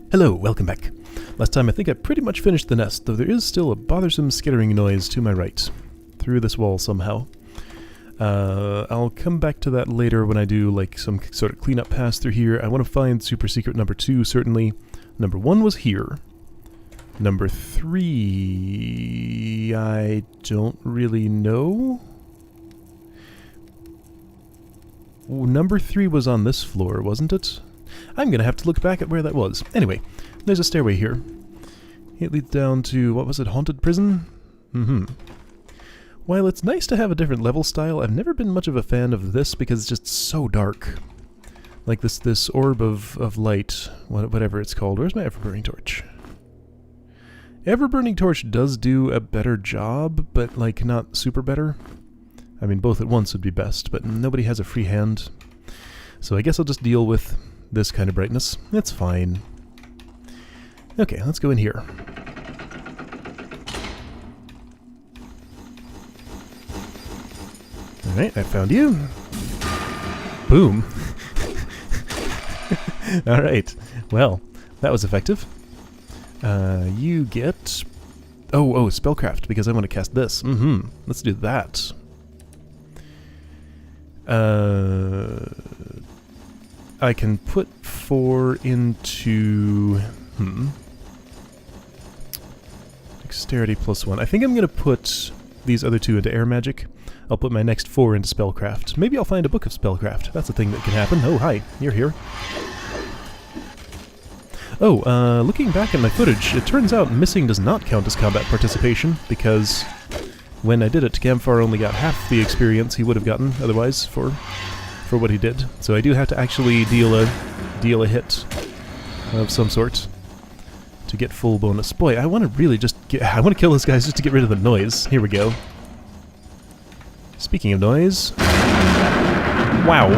Hello, welcome back. Last time I think I pretty much finished the nest, though there is still a bothersome skittering noise to my right. Through this wall somehow. I'll come back to that later when I do like some sort of cleanup pass through here. I want to find super secret number 2, certainly. Number 1 was here. Number 3... I don't really know. Number 3 was on this floor, wasn't it? I'm gonna have to look back at where that was. Anyway, there's a stairway here. It leads down to, what was it, haunted prison? While it's nice to have a different level style, I've never been much of a fan of this because it's just so dark. Like this orb of light, whatever it's called. Where's my ever-burning torch? Ever-burning torch does do a better job, but like not super better. I mean, both at once would be best, but nobody has a free hand. So I guess I'll just deal with this kind of brightness. It's fine. Okay, let's go in here. Alright, I found you. Boom. Alright, well, that was effective. You get... Oh, spellcraft, because I want to cast this. Let's do that. I can put 4 into... Dexterity +1. I think I'm going to put these other 2 into air magic. I'll put my next 4 into spellcraft. Maybe I'll find a book of spellcraft. That's a thing that can happen. Oh, hi. You're here. Oh, looking back at my footage, it turns out missing does not count as combat participation, because when I did it, Gamfar only got half the experience he would have gotten otherwise for what he did. So I do have to actually deal a hit of some sort to get full bonus. Boy, I want to really just get... I want to kill those guys just to get rid of the noise. Here we go. Speaking of noise... Wow.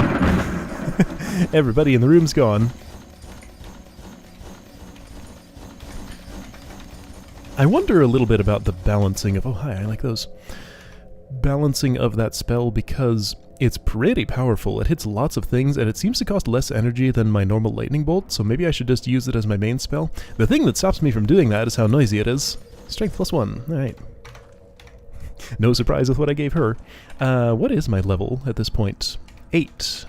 Everybody in the room's gone. I wonder a little bit about the balancing of... Oh, hi, I like those. Balancing of that spell, because it's pretty powerful. It hits lots of things, and it seems to cost less energy than my normal lightning bolt, so maybe I should just use it as my main spell. The thing that stops me from doing that is how noisy it is. Strength +1. Alright. No surprise with what I gave her. What is my level at this point? 8.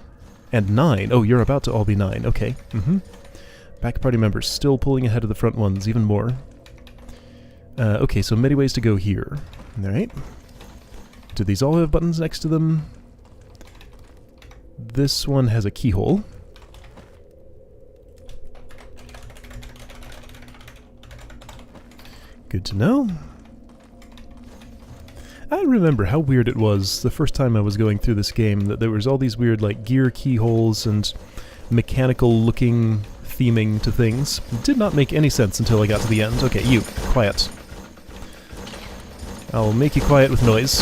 And 9. Oh, you're about to all be 9. Okay. Back party members still pulling ahead of the front ones even more. Okay, so many ways to go here. Alright. Do these all have buttons next to them? This one has a keyhole. Good to know. I remember how weird it was the first time I was going through this game, that there was all these weird like gear keyholes and mechanical looking theming to things. It did not make any sense until I got to the end. Okay, you, quiet. I'll make you quiet with noise.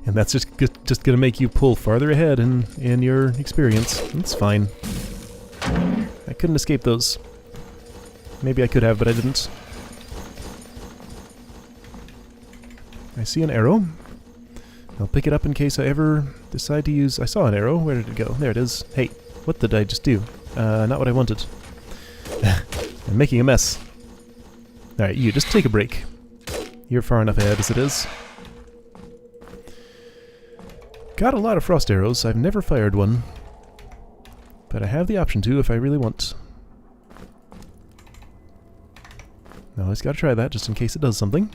And that's just gonna make you pull farther ahead in your experience. That's fine. I couldn't escape those. Maybe I could have, but I didn't. I see an arrow. I'll pick it up in case I ever decide to use... I saw an arrow. Where did it go? There it is. Hey, what did I just do? Not what I wanted. I'm making a mess. Alright, you, just take a break. You're far enough ahead as it is. Got a lot of frost arrows. I've never fired one. But I have the option to if I really want. I always gotta try that just in case it does something.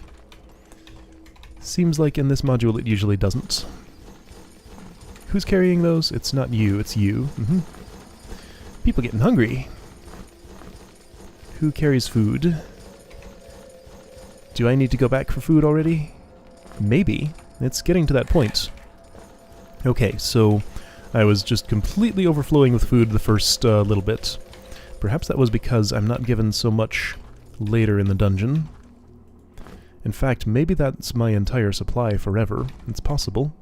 Seems like in this module it usually doesn't. Who's carrying those? It's not you, it's you. People getting hungry. Who carries food? Do I need to go back for food already? Maybe. It's getting to that point. Okay, so I was just completely overflowing with food the first little bit. Perhaps that was because I'm not given so much later in the dungeon. In fact, maybe that's my entire supply forever. It's possible.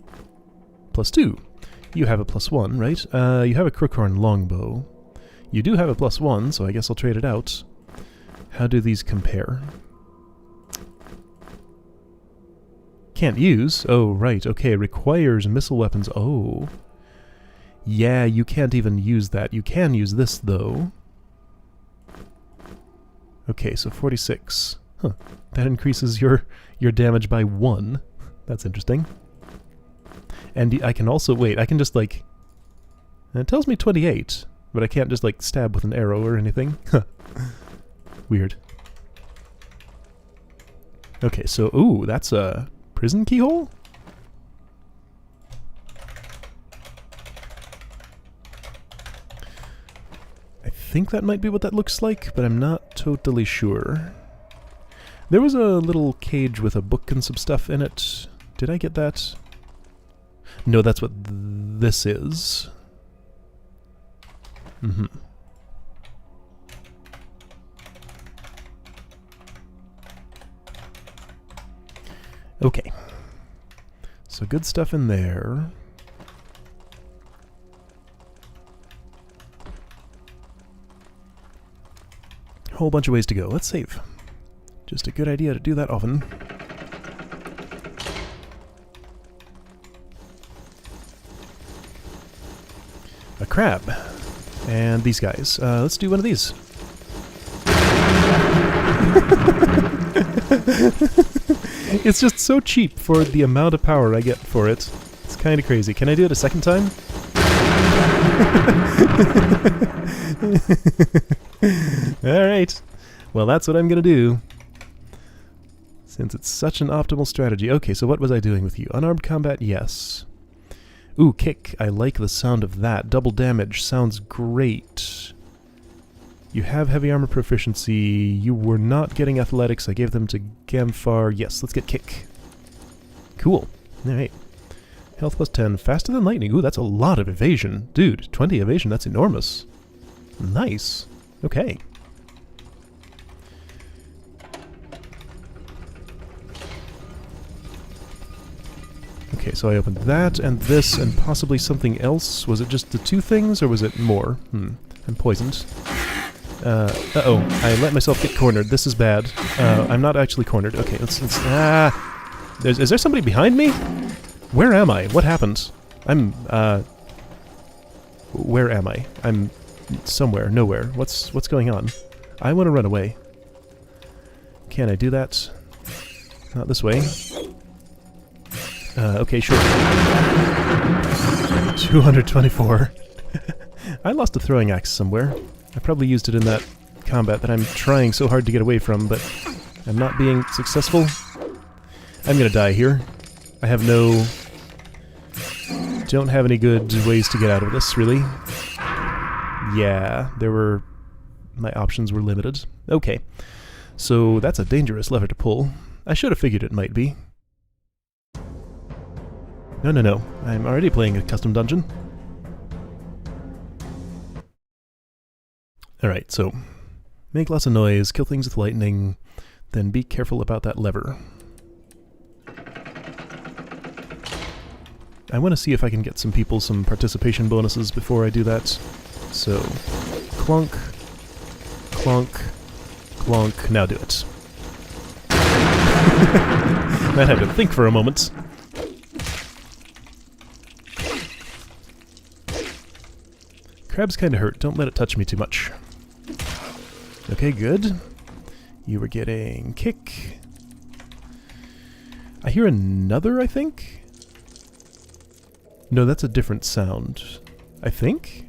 +2. You have a +1, right? You have a crookhorn longbow. You do have a +1, so I guess I'll trade it out. How do these compare? Can't use? Oh, right, okay. Requires missile weapons. Oh. Yeah, you can't even use that. You can use this, though. Okay, so 46. Huh. That increases your damage by 1. That's interesting. And I can also... Wait, I can just, like... It tells me 28, but I can't just, like, stab with an arrow or anything. Weird. Okay, so... Ooh, that's a prison keyhole? I think that might be what that looks like, but I'm not totally sure. There was a little cage with a book and some stuff in it. Did I get that? No, that's what this is. Mm-hmm. Okay. So good stuff in there. Whole bunch of ways to go. Let's save. Just a good idea to do that often. A crab. And these guys. Let's do one of these. It's just so cheap for the amount of power I get for it. It's kind of crazy. Can I do it a second time? Alright. Well, that's what I'm going to do. Since it's such an optimal strategy. Okay, so what was I doing with you? Unarmed combat, yes. Ooh, kick. I like the sound of that. Double damage sounds great. You have heavy armor proficiency. You were not getting athletics. I gave them to Gamfar. Yes, let's get kick. Cool. Alright. Health plus 10. Faster than lightning. Ooh, that's a lot of evasion. Dude, 20 evasion. That's enormous. Nice. Okay. Okay, so I opened that and this and possibly something else. Was it just the two things or was it more? I'm poisoned. Uh-oh. I let myself get cornered. This is bad. I'm not actually cornered. Okay, let's is there somebody behind me? Where am I? What happened? Where am I? I'm somewhere. Nowhere. What's going on? I want to run away. Can I do that? Not this way. Okay, sure. 224. I lost a throwing axe somewhere. I probably used it in that combat that I'm trying so hard to get away from, but I'm not being successful. I'm gonna die here. I have no... Don't have any good ways to get out of this, really. Yeah, my options were limited. Okay. So that's a dangerous lever to pull. I should have figured it might be. No. I'm already playing a custom dungeon. Alright, so make lots of noise, kill things with lightning, then be careful about that lever. I want to see if I can get some people some participation bonuses before I do that. So, clunk, clunk, clunk, now do it. Might have to think for a moment. Crab's kinda hurt, don't let it touch me too much. Okay, good. You were getting kick. I hear another, I think? No, that's a different sound. I think?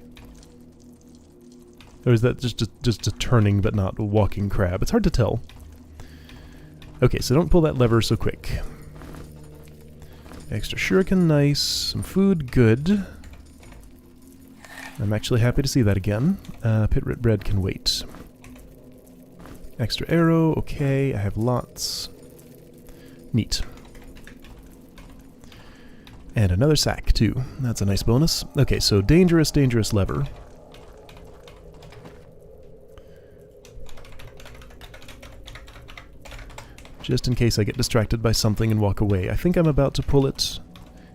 Or is that just a turning but not a walking crab? It's hard to tell. Okay, so don't pull that lever so quick. Extra shuriken, nice. Some food, good. I'm actually happy to see that again. Pit-rit bread can wait. Extra arrow, okay, I have lots. Neat. And another sack, too. That's a nice bonus. Okay, so dangerous lever. Just in case I get distracted by something and walk away. I think I'm about to pull it.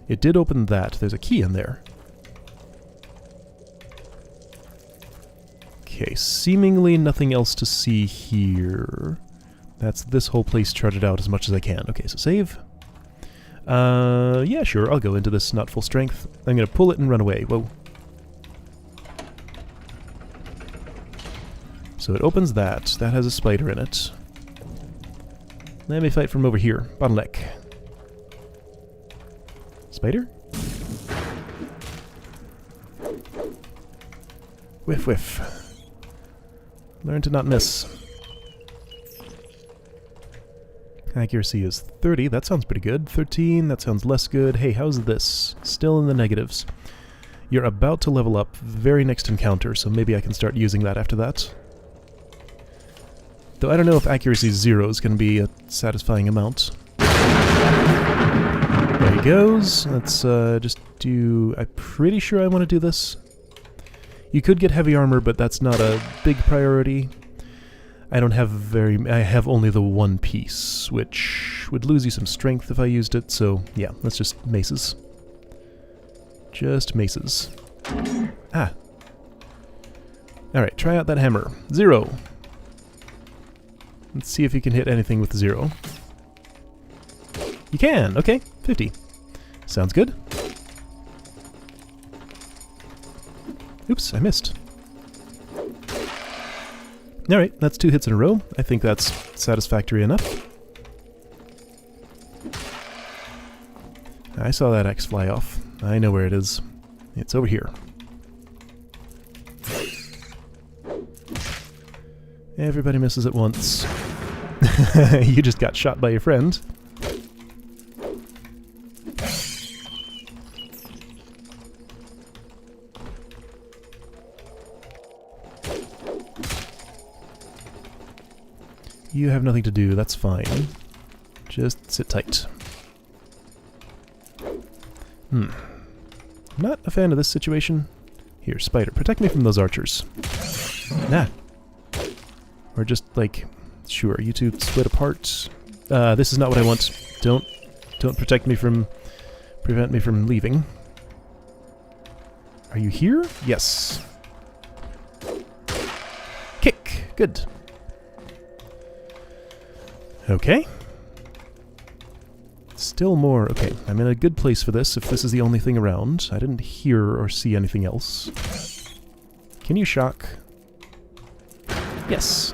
It did open that. There's a key in there. Okay, seemingly nothing else to see here. That's this whole place charted out as much as I can. Okay, so save. Yeah, sure, I'll go into this not full strength. I'm gonna pull it and run away. Whoa. So it opens that. That has a spider in it. Let me fight from over here. Bottleneck. Spider? Whiff, whiff. Learn to not miss. Accuracy is 30. That sounds pretty good. 13. That sounds less good. Hey, how's this? Still in the negatives. You're about to level up very next encounter, so maybe I can start using that after that. Though I don't know if accuracy 0 is going to be a satisfying amount. There he goes. Let's just do... I'm pretty sure I want to do this. You could get heavy armor, but that's not a big priority. I don't have I have only the one piece, which would lose you some strength if I used it, so yeah, let's just maces. Just maces. Ah. Alright, try out that hammer. 0. Let's see if you can hit anything with 0. You can! Okay, 50. Sounds good. Oops, I missed. Alright, that's 2 hits in a row. I think that's satisfactory enough. I saw that X fly off. I know where it is. It's over here. Everybody misses at once. You just got shot by your friend. You have nothing to do, that's fine. Just sit tight. I'm not a fan of this situation. Here, spider, protect me from those archers. Nah. Or just, like, sure, you two split apart. This is not what I want. Don't protect me from... prevent me from leaving. Are you here? Yes. Kick! Good. Okay. Still more. Okay, I'm in a good place for this if this is the only thing around. I didn't hear or see anything else. Can you shock? Yes.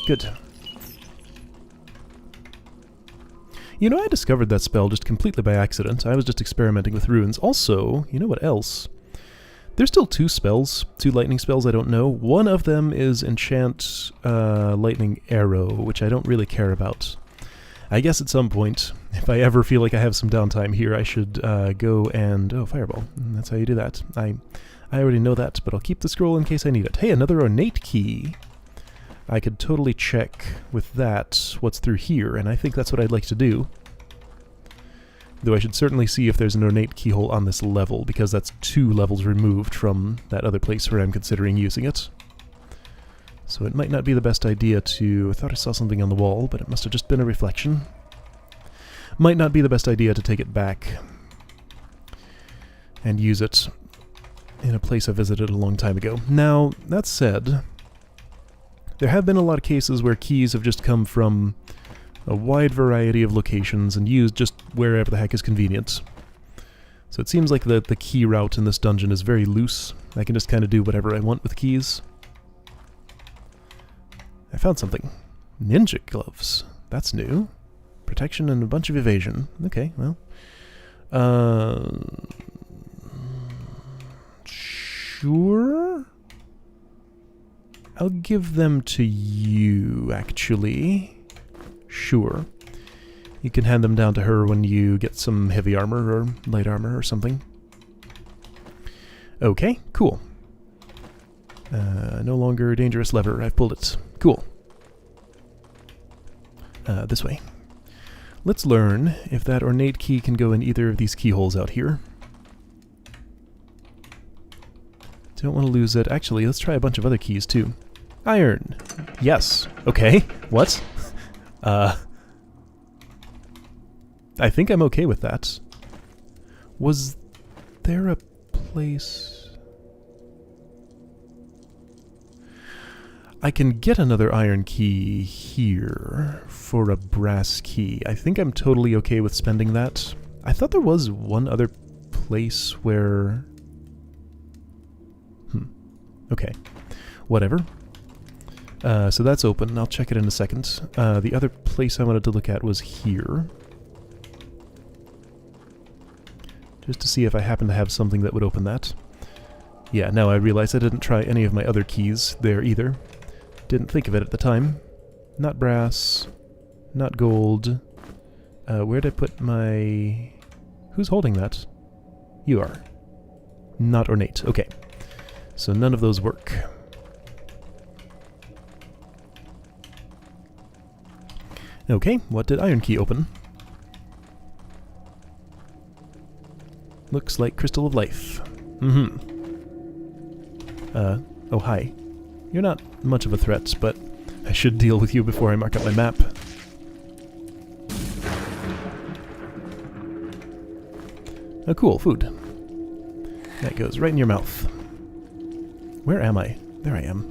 Good. You know, I discovered that spell just completely by accident. I was just experimenting with runes. Also, you know what else? There's still 2 spells, 2 lightning spells I don't know. One of them is Enchant Lightning Arrow, which I don't really care about. I guess at some point, if I ever feel like I have some downtime here, I should go and... Oh, Fireball. That's how you do that. I already know that, but I'll keep the scroll in case I need it. Hey, another ornate key! I could totally check with that what's through here, and I think that's what I'd like to do. Though I should certainly see if there's an ornate keyhole on this level, because that's 2 levels removed from that other place where I'm considering using it. So it might not be the best idea to... I thought I saw something on the wall, but it must have just been a reflection. Might not be the best idea to take it back and use it in a place I visited a long time ago. Now, that said, there have been a lot of cases where keys have just come from a wide variety of locations and used just wherever the heck is convenient. So it seems like the key route in this dungeon is very loose. I can just kind of do whatever I want with keys. I found something. Ninja gloves. That's new. Protection and a bunch of evasion. Okay, well. Sure? I'll give them to you, actually. Sure. You can hand them down to her when you get some heavy armor or light armor or something. Okay, cool. No longer dangerous lever. I've pulled it. Cool. This way. Let's learn if that ornate key can go in either of these keyholes out here. Don't want to lose it. Actually, let's try a bunch of other keys too. Iron. Yes. Okay. What? I think I'm okay with that. Was there a place... I can get another iron key here for a brass key. I think I'm totally okay with spending that. I thought there was one other place where... Okay. Whatever. So that's open. I'll check it in a second. The other place I wanted to look at was here. Just to see if I happen to have something that would open that. Yeah, now I realize I didn't try any of my other keys there either. Didn't think of it at the time. Not brass. Not gold. Where'd I put my... Who's holding that? You are. Not ornate. Okay. So none of those work. Okay, what did Iron Key open? Looks like Crystal of Life. Mm-hmm. Oh hi. You're not much of a threat, but I should deal with you before I mark up my map. Oh cool, food. That goes right in your mouth. Where am I? There I am.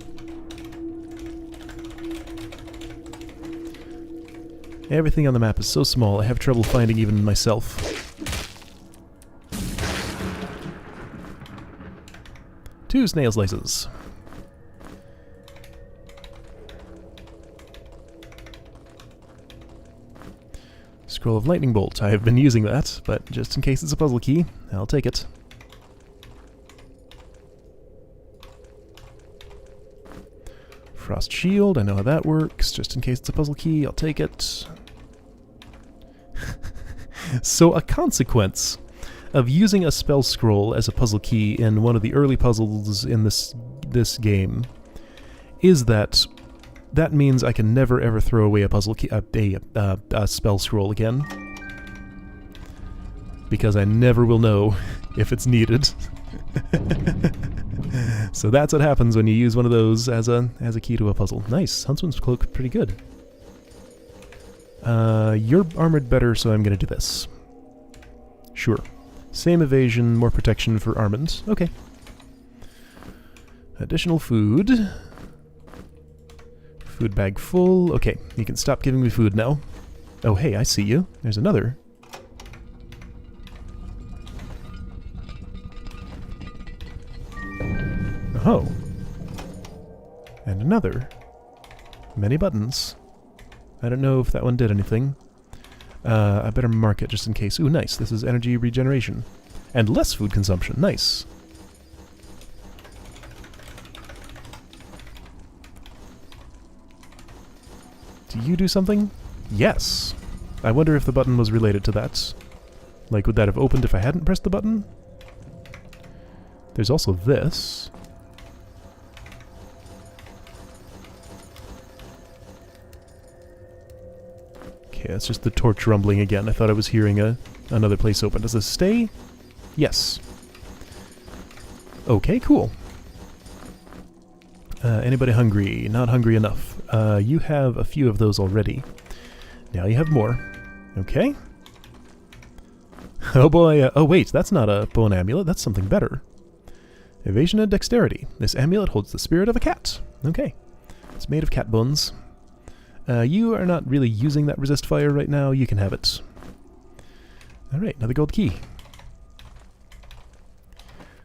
Everything on the map is so small, I have trouble finding even myself. Two snail slices. Scroll of Lightning Bolt. I have been using that, but just in case it's a puzzle key, I'll take it. Frost Shield, I know how that works. Just in case it's a puzzle key, I'll take it. So a consequence of using a spell scroll as a puzzle key in one of the early puzzles in this game is that means I can never ever throw away a puzzle key, a spell scroll again, because I never will know if it's needed. So that's what happens when you use one of those as a key to a puzzle. Nice, Huntsman's Cloak, pretty good. You're armored better, so I'm gonna do this. Sure. Same evasion, more protection for Armand. Okay. Additional food. Food bag full. Okay, you can stop giving me food now. Oh hey, I see you. There's another. Oh. And another. Many buttons. I don't know if that one did anything. I better mark it just in case. Ooh, nice. This is energy regeneration. And less food consumption. Nice. Do you do something? Yes. I wonder if the button was related to that. Like, would that have opened if I hadn't pressed the button? There's also this. Okay, that's just the torch rumbling again. I thought I was hearing another place open. Does this stay? Yes. Okay, cool. Anybody hungry? Not hungry enough. You have a few of those already. Now you have more. Okay. Oh boy, oh wait, that's not a bone amulet, that's something better. Evasion and dexterity. This amulet holds the spirit of a cat. Okay. It's made of cat bones. You are not really using that resist fire right now, you can have it. Alright, another gold key.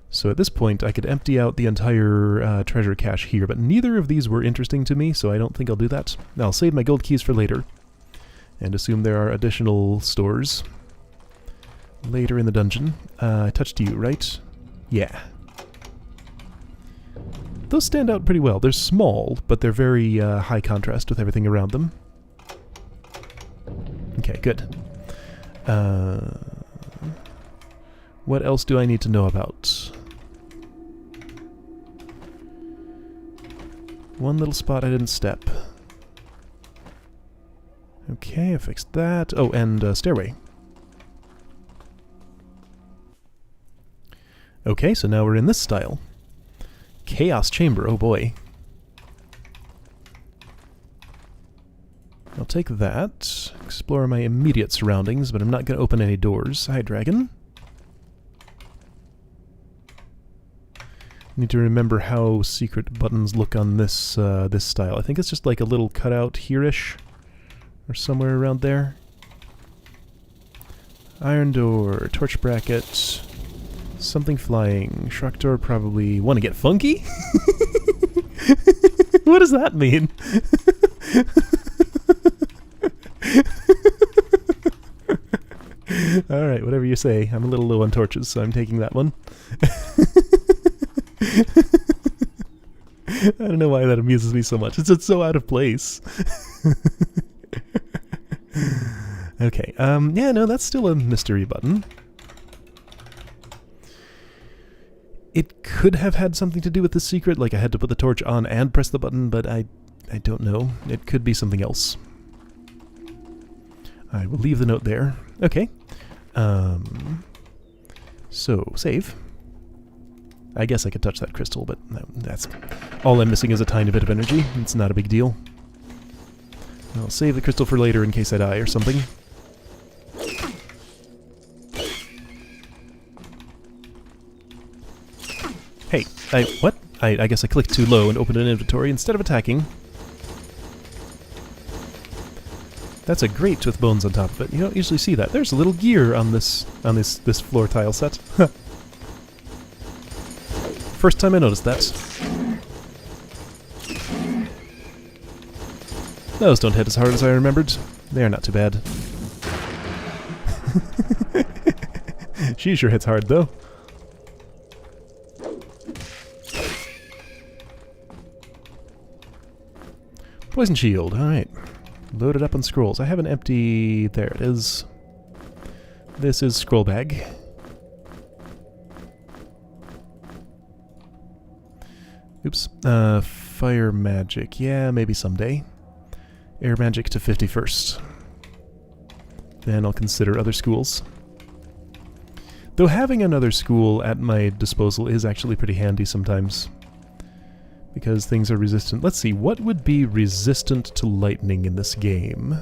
So at this point I could empty out the entire treasure cache here, but neither of these were interesting to me, so I don't think I'll do that. I'll save my gold keys for later, and assume there are additional stores later in the dungeon. I touched you, right? Yeah. Those stand out pretty well. They're small, but they're very high contrast with everything around them. Okay, good. What else do I need to know about? One little spot I didn't step. Okay, I fixed that. Oh, and stairway. Okay, so now we're in this style. Chaos Chamber, oh boy. I'll take that. Explore my immediate surroundings, but I'm not going to open any doors. Hi, dragon. Need to remember how secret buttons look on this this style. I think it's just like a little cutout here-ish, or somewhere around there. Iron door, torch bracket, Something flying. Shraktor probably want to get funky? What does that mean? Alright, whatever you say. I'm a little low on torches, so I'm taking that one. I don't know why that amuses me so much. It's just so out of place. Okay, yeah, no, that's still a mystery button. It could have had something to do with the secret, like I had to put the torch on and press the button, but I don't know. It could be something else. I will leave the note there. Okay. So, save. I guess I could touch that crystal, but no, that's... all I'm missing is a tiny bit of energy. It's not a big deal. I'll save the crystal for later in case I die or something. Hey, what? I guess I clicked too low and opened an inventory instead of attacking. That's a grate with bones on top of it. You don't usually see that. There's a little gear on this floor tile set. First time I noticed that. Those don't hit as hard as I remembered. They are not too bad. She sure hits hard, though. Poison shield, alright. Loaded up on scrolls. I have an empty... there it is. This is scroll bag. Oops. Fire magic. Yeah, maybe someday. Air magic to 51st. Then I'll consider other schools. Though having another school at my disposal is actually pretty handy sometimes. Because things are resistant. Let's see, what would be resistant to lightning in this game?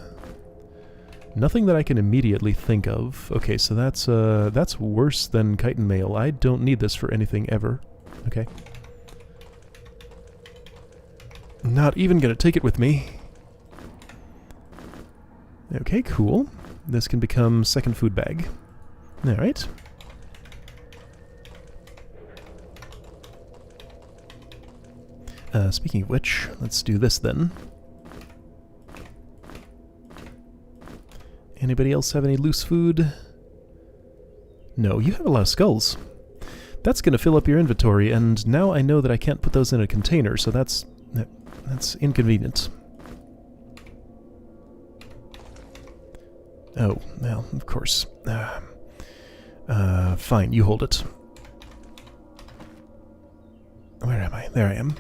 Nothing that I can immediately think of. Okay, so that's worse than kite and mail. I don't need this for anything ever. Okay. Not even gonna take it with me. Okay, cool. This can become second food bag. Alright. Speaking of which, let's do this then. Anybody else have any loose food? No, you have a lot of skulls. That's going to fill up your inventory, and now I know that I can't put those in a container, so that's inconvenient. Oh, well, of course. Fine, you hold it. Where am I? There I am.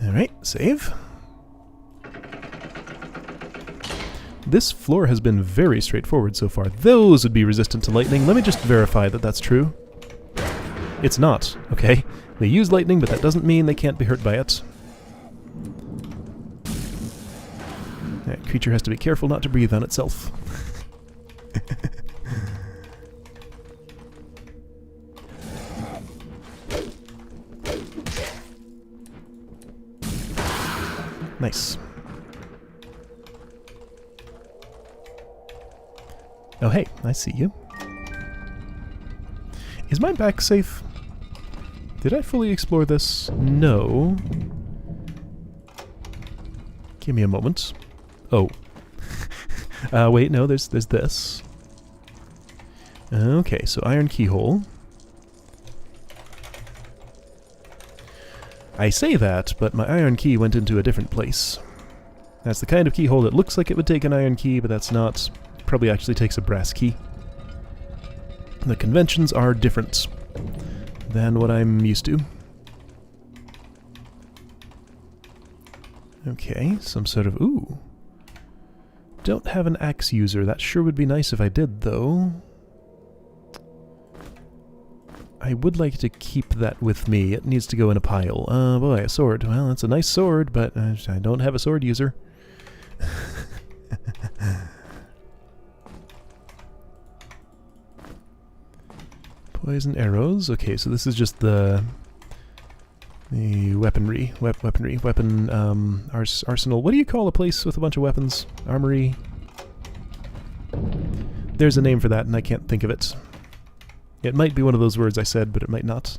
Alright, save. This floor has been very straightforward so far. Those would be resistant to lightning. Let me just verify that that's true. It's not, okay? They use lightning, but that doesn't mean they can't be hurt by it. That creature has to be careful not to breathe on itself. Nice. Oh hey, I see you. Is my back safe? Did I fully explore this? No. Give me a moment. Oh. Wait, no, there's this. Okay, so iron keyhole. I say that, but my iron key went into a different place. That's the kind of keyhole that looks like it would take an iron key, but that's not. Probably actually takes a brass key. The conventions are different than what I'm used to. Okay, some sort of... ooh. Don't have an axe user. That sure would be nice if I did, though. I would like to keep that with me. It needs to go in a pile. Boy, a sword. Well, it's a nice sword, but I don't have a sword user. Poison arrows. Okay, so this is just the weaponry. Weapon arsenal. What do you call a place with a bunch of weapons? Armory. There's a name for that, and I can't think of it. It might be one of those words I said, but it might not.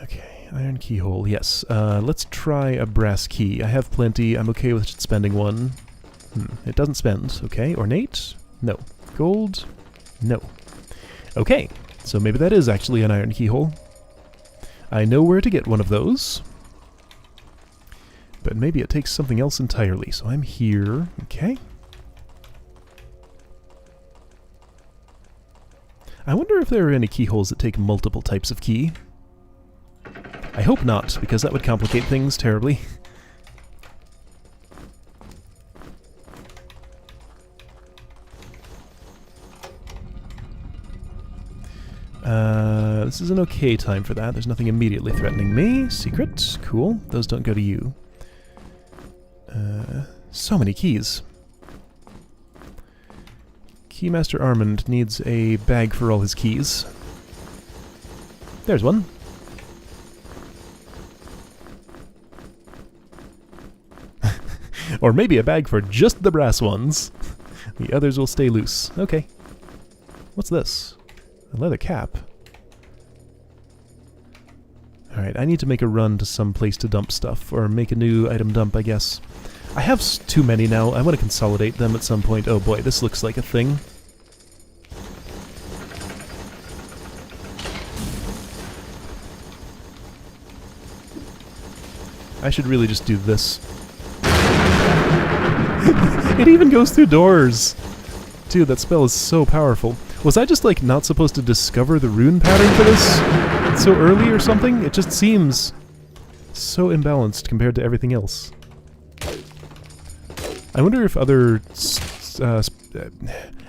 Okay, iron keyhole, yes. Let's try a brass key. I have plenty. I'm okay with spending one. It doesn't spend. Okay, ornate? No. Gold? No. Okay, so maybe that is actually an iron keyhole. I know where to get one of those. But maybe it takes something else entirely. So I'm here. Okay. I wonder if there are any keyholes that take multiple types of key. I hope not, because that would complicate things terribly. This is an okay time for that. There's nothing immediately threatening me. Secret. Cool. Those don't go to you. So many keys. Keymaster Armand needs a bag for all his keys. There's one. Or maybe a bag for just the brass ones. The others will stay loose. Okay. What's this? A leather cap. Alright, I need to make a run to some place to dump stuff, or make a new item dump, I guess. I have too many now. I want to consolidate them at some point. Oh boy, this looks like a thing. I should really just do this. It even goes through doors! Dude, that spell is so powerful. Was I just, like, not supposed to discover the rune pattern for this so early or something? It just seems so imbalanced compared to everything else. I wonder if other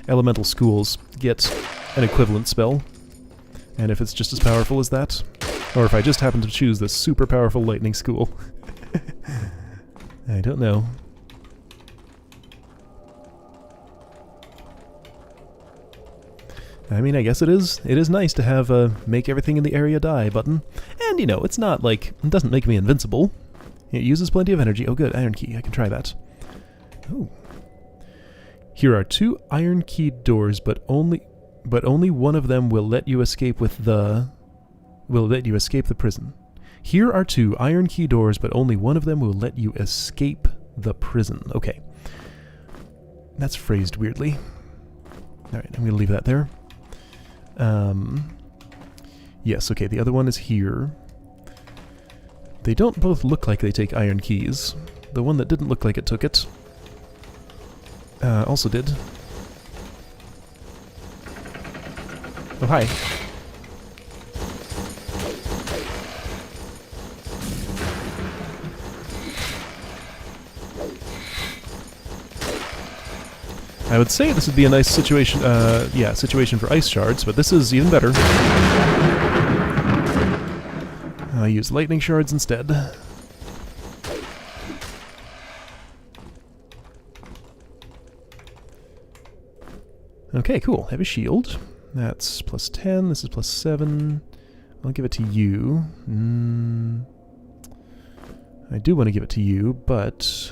elemental schools get an equivalent spell, and if it's just as powerful as that. Or if I just happen to choose the super powerful lightning school. I don't know. I mean, I guess it is nice to have a make everything in the area die button. And, you know, it's not like, it doesn't make me invincible. It uses plenty of energy. Oh good, iron key, I can try that. Oh. Here are 2 iron keyed doors, but only one of them will let you escape the prison. Here are 2 iron key doors, but only one of them will let you escape the prison. Okay. That's phrased weirdly. Alright, I'm gonna leave that there. Yes, okay, the other one is here. They don't both look like they take iron keys. The one that didn't look like it took it. Also did. Oh, hi. I would say this would be a nice situation, situation for ice shards, but this is even better. I use lightning shards instead. Okay, cool. Heavy shield. That's plus 10, this is plus 7. I'll give it to you. I do want to give it to you, but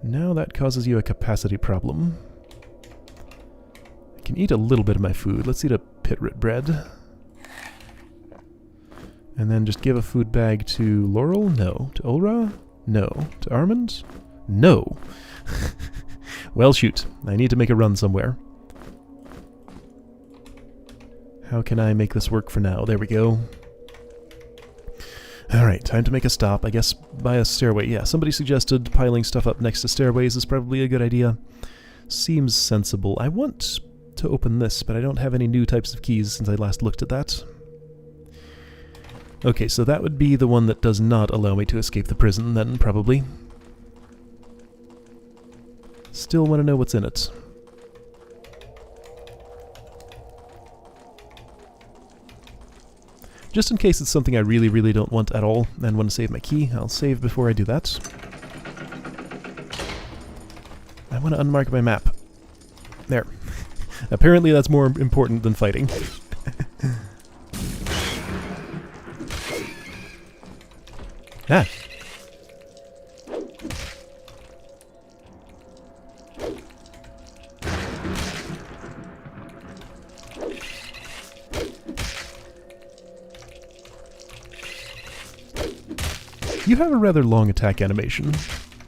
now that causes you a capacity problem. I can eat a little bit of my food. Let's eat a pit-rit bread. And then just give a food bag to Laurel? No. To Ulra? No. To Armand? No. Well, shoot. I need to make a run somewhere. How can I make this work for now? There we go. Alright, time to make a stop. I guess by a stairway. Yeah, somebody suggested piling stuff up next to stairways is probably a good idea. Seems sensible. I want to open this, but I don't have any new types of keys since I last looked at that. Okay, so that would be the one that does not allow me to escape the prison, then, probably. Still want to know what's in it. Just in case it's something I really, really don't want at all and want to save my key, I'll save before I do that. I want to unmark my map. There. Apparently that's more important than fighting. Ah! You have a rather long attack animation,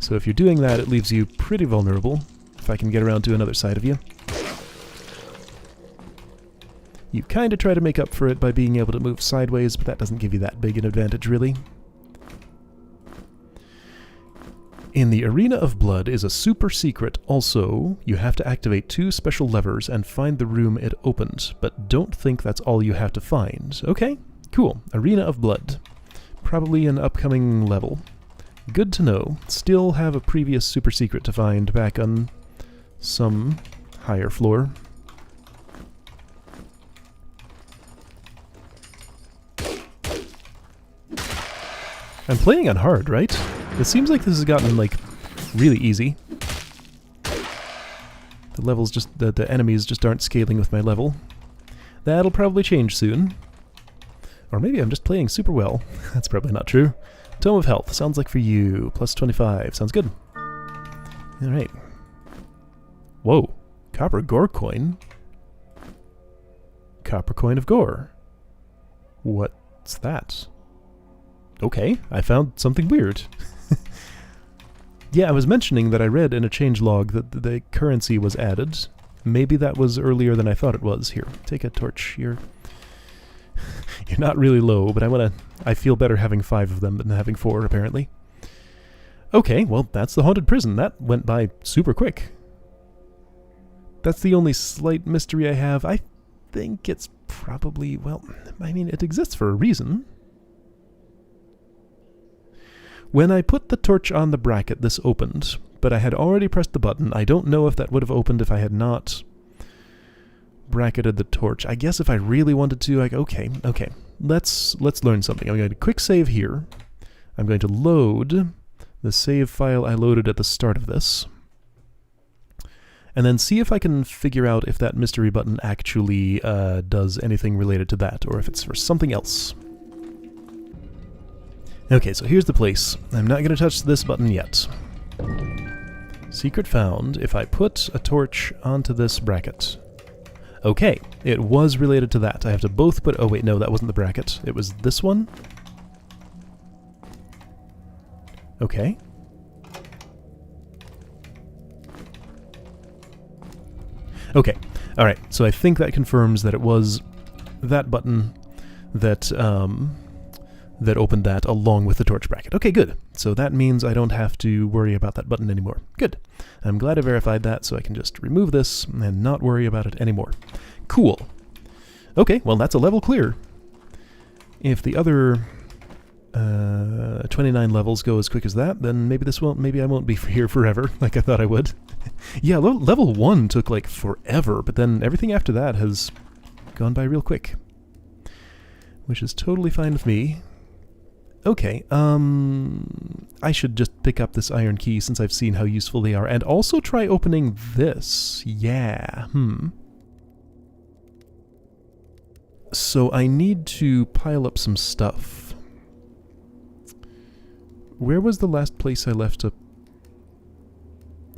so if you're doing that, it leaves you pretty vulnerable. If I can get around to another side of you. You kind of try to make up for it by being able to move sideways, but that doesn't give you that big an advantage, really. In the Arena of Blood is a super secret. Also, you have to activate 2 special levers and find the room it opened, but don't think that's all you have to find. Okay, cool. Arena of Blood. Probably an upcoming level. Good to know. Still have a previous super secret to find back on some higher floor. I'm playing on hard, right? It seems like this has gotten, like, really easy. The levels just... the enemies just aren't scaling with my level. That'll probably change soon. Or maybe I'm just playing super well. That's probably not true. Tome of Health. Sounds like for you. Plus 25. Sounds good. Alright. Whoa. Copper gore coin? Copper coin of gore. What's that? Okay, I found something weird. Yeah, I was mentioning that I read in a changelog that the currency was added. Maybe that was earlier than I thought it was. Here, take a torch. You're not really low, but I feel better having 5 of them than having 4, apparently. Okay, well, that's the haunted prison. That went by super quick. That's the only slight mystery I have. I think it's probably, well, I mean, it exists for a reason. When I put the torch on the bracket, this opened, but I had already pressed the button. I don't know if that would have opened if I had not bracketed the torch. I guess if I really wanted to, okay. Let's learn something. I'm going to quick save here. I'm going to load the save file I loaded at the start of this. And then see if I can figure out if that mystery button actually does anything related to that, or if it's for something else. Okay, so here's the place. I'm not going to touch this button yet. Secret found if I put a torch onto this bracket. Okay, it was related to that. I have to both put... Oh wait, no, that wasn't the bracket. It was this one. Okay. Okay, alright, so I think that confirms that it was that button that, that opened that along with the torch bracket. Okay, good. So that means I don't have to worry about that button anymore. Good. I'm glad I verified that, so I can just remove this and not worry about it anymore. Cool. Okay, well that's a level clear. If the other 29 levels go as quick as that, then maybe I won't be here forever like I thought I would. Yeah, level 1 took like forever, but then everything after that has gone by real quick. Which is totally fine with me. Okay, I should just pick up this iron key since I've seen how useful they are, and also try opening this. Yeah, So I need to pile up some stuff. Where was the last place I left a...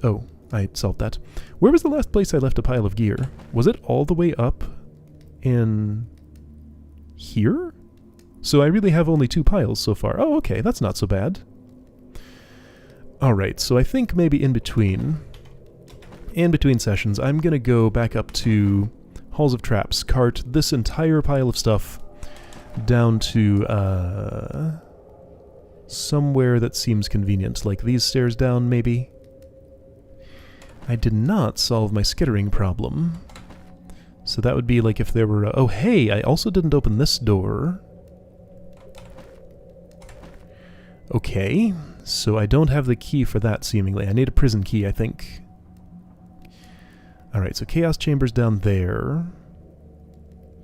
Oh, I solved that. Where was the last place I left a pile of gear? Was it all the way up in... here? So I really have only 2 piles so far. Oh, okay, that's not so bad. Alright, so I think maybe in between sessions, I'm gonna go back up to Halls of Traps, cart this entire pile of stuff down to, somewhere that seems convenient, like these stairs down, maybe? I did not solve my skittering problem. So that would be like if there were... oh, hey, I also didn't open this door. Okay, so I don't have the key for that, seemingly. I need a prison key, I think. Alright, so Chaos Chamber's down there.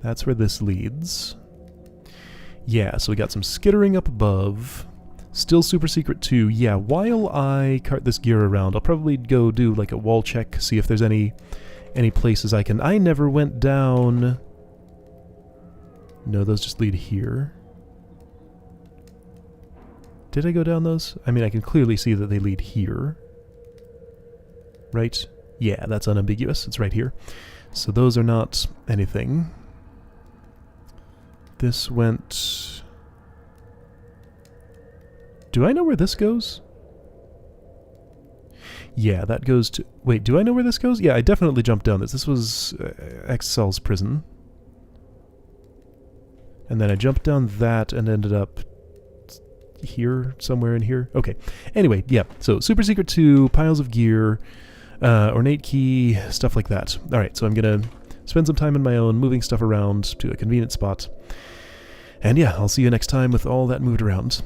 That's where this leads. Yeah, so we got some skittering up above. Still super secret too. Yeah, while I cart this gear around, I'll probably go do like a wall check, see if there's any places I can... I never went down... No, those just lead here. Did I go down those? I mean, I can clearly see that they lead here. Right? Yeah, that's unambiguous. It's right here. So those are not anything. This went... Do I know where this goes? Yeah, that goes to... Wait, do I know where this goes? Yeah, I definitely jumped down this. This was Excel's prison. And then I jumped down that and ended up here, somewhere in here. Okay. Anyway, yeah. So, super secret 2, piles of gear, ornate key, stuff like that. Alright, so I'm going to spend some time on my own, moving stuff around to a convenient spot. And yeah, I'll see you next time with all that moved around.